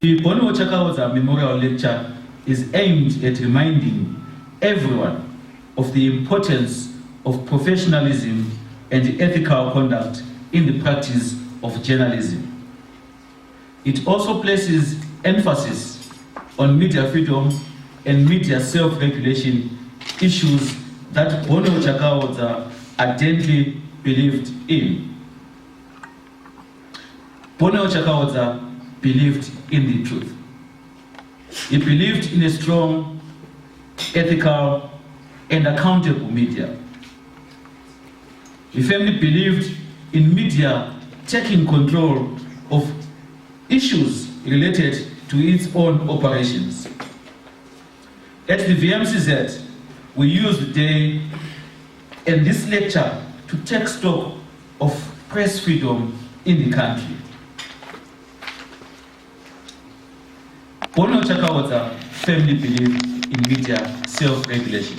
The Boniwo Chakawoza Memorial Lecture is aimed at reminding everyone of the importance of professionalism and ethical conduct in the practice of journalism. It also places emphasis on media freedom and media self-regulation, issues that Boniwo Chakawoza ardently believed in. Boniwo Chakawoza believed in the truth. He believed in a strong, ethical, and accountable media. He firmly believed in media taking control of issues related to its own operations. At the VMCZ, we use the day and this lecture to take stock of press freedom in the country. Boniwo Chakawoza firmly believed in media self-regulation.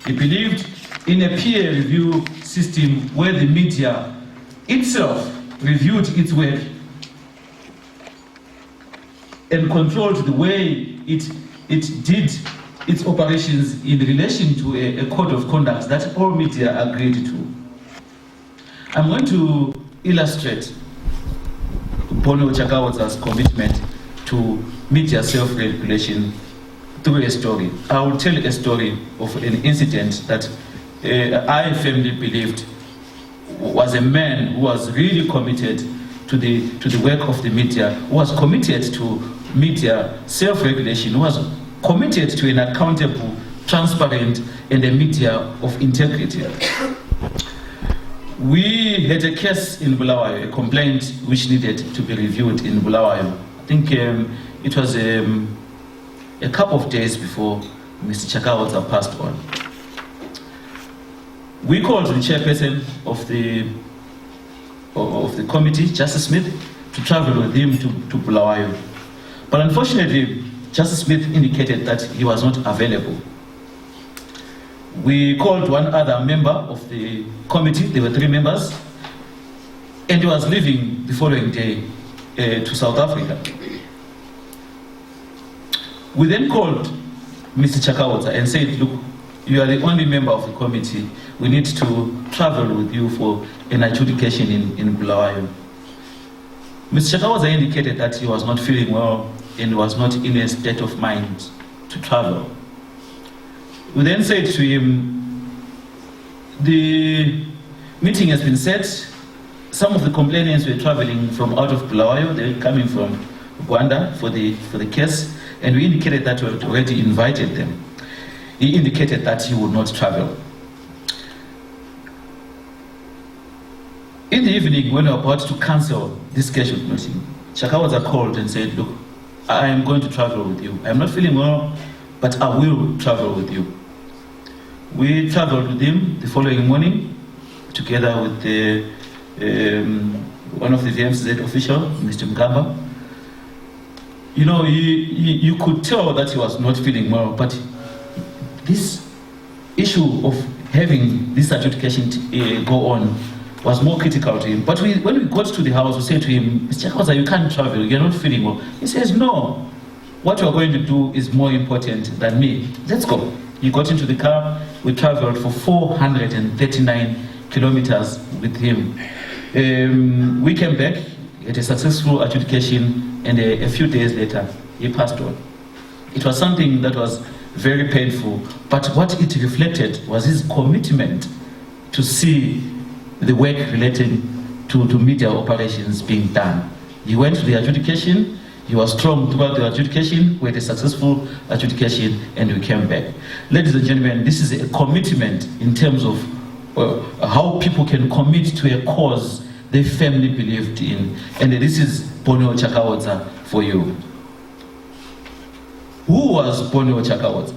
He believed in a peer review system where the media itself reviewed its work and controlled the way it did its operations in relation to a code of conduct that all media agreed to. I'm going to illustrate Boniwo Chakawoza's commitment to media self-regulation through a story. I will tell a story of an incident that I firmly believed was a man who was really committed to the work of the media, who was committed to media self-regulation, who was committed to an accountable, transparent, and a media of integrity. We had a case in Bulawayo, a complaint which needed to be reviewed in Bulawayo. I think it was a couple of days before Mr. Chakawoza passed on. We called the chairperson of the committee, Justice Smith, to travel with him to Bulawayo. But unfortunately, Justice Smith indicated that he was not available. We called one other member of the committee, there were 3 members, and he was leaving the following day to South Africa. We then called Mr. Chakawoza and said, look, you are the only member of the committee. We need to travel with you for an adjudication in Bulawayo. Mr. Chakawoza indicated that he was not feeling well and was not in a state of mind to travel. We then said to him, the meeting has been set. Some of the complainants were traveling from out of Bulawayo, they were coming from Rwanda for the case, and we indicated that we had already invited them. He indicated that he would not travel. In the evening, when we were about to cancel this scheduled meeting, Chakawoza called and said, look, I am going to travel with you. I am not feeling well, but I will travel with you. We traveled with him the following morning, together with one of the VMCZ official, Mr. Mgamba. You know, you could tell that he was not feeling well, but this issue of having this adjudication go on was more critical to him. But when we got to the house, we said to him, Mr. Chakawoza, you can't travel, you're not feeling well. He says, no, what you're going to do is more important than me. Let's go. He got into the car, we traveled for 439 kilometers with him. We came back, had a successful adjudication, and a few days later, he passed on. It was something that was very painful, but what it reflected was his commitment to see the work relating to media operations being done. He went to the adjudication, he was strong throughout the adjudication, we had a successful adjudication, and we came back. Ladies and gentlemen, this is a commitment in terms of how people can commit to a cause they firmly believed in. And this is Boniwo Chakawoza for you. Who was Boniwo Chakawoza?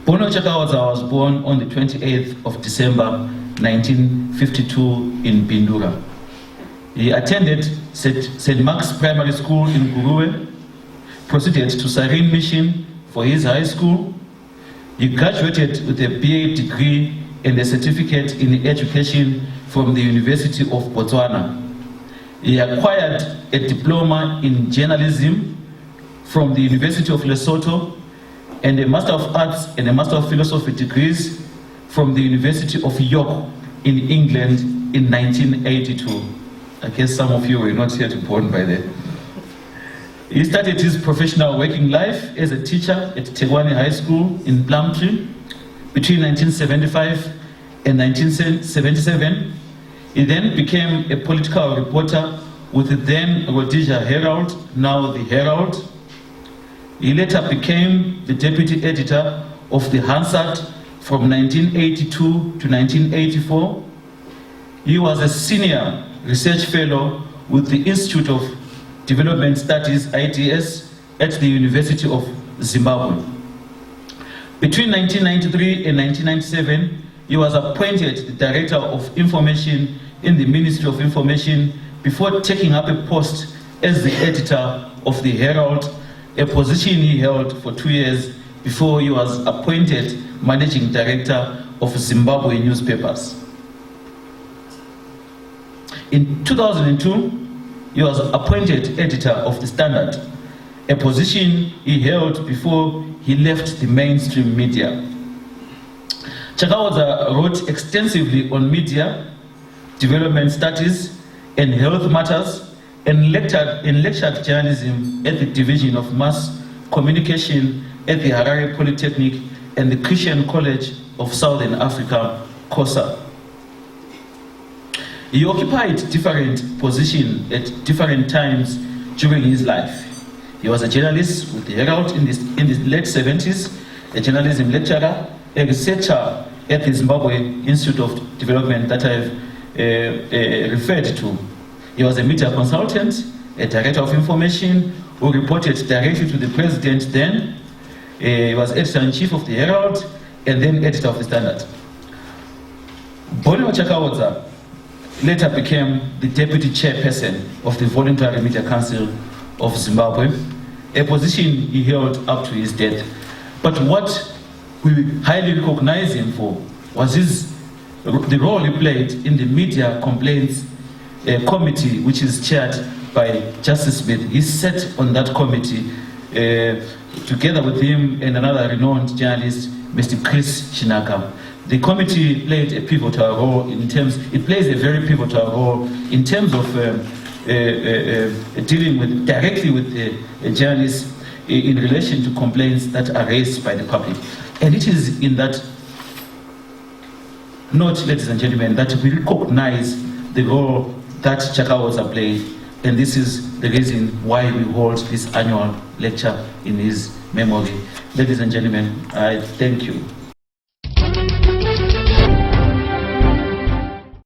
Boniwo Chakawoza was born on the 28th of December 1952 in Bindura. He attended St. Mark's Primary School in Guruwe, proceeded to Sarin Mission for his high school. He graduated with a BA degree and a certificate in education from the University of Botswana. He acquired a diploma in journalism from the University of Lesotho and a Master of Arts and a Master of Philosophy degrees from the University of York in England in 1982. I guess some of you were not yet born by then. He started his professional working life as a teacher at Tegwane High School in Plumtree between 1975 and 1977. He then became a political reporter with the then Rhodesia Herald, now the Herald. He later became the deputy editor of the Hansard from 1982 to 1984. He was a senior research fellow with the Institute of Development Studies, IDS, at the University of Zimbabwe. Between 1993 and 1997, he was appointed the Director of Information in the Ministry of Information before taking up a post as the editor of the Herald, a position he held for 2 years before he was appointed Managing Director of Zimbabwe Newspapers. In 2002, he was appointed editor of the Standard, a position he held before he left the mainstream media. Chakawoza wrote extensively on media, development studies, and health matters, and lectured journalism at the Division of Mass Communication at the Harare Polytechnic and the Christian College of Southern Africa, COSA. He occupied different positions at different times during his life. He was a journalist with the Herald in the late 70s, a journalism lecturer, a researcher at the Zimbabwe Institute of Development that I've referred to. He was a media consultant, a director of information who reported directly to the president then. He was editor-in-chief of the Herald and then editor of the Standard. Boniwa Chakawoza later became the deputy chairperson of the Voluntary Media Council of Zimbabwe, a position he held up to his death. But what we highly recognize him for was the role he played in the media complaints committee, which is chaired by Justice Smith. He sat on that committee together with him and another renowned journalist, Mr. Chris Chinaka. The committee played a pivotal role it plays a very pivotal role in terms of dealing directly with journalists in relation to complaints that are raised by the public. And it is in that note, ladies and gentlemen, that we recognize the role that Chakawoza played, and this is the reason why we hold this annual lecture in his memory. Ladies and gentlemen, I thank you.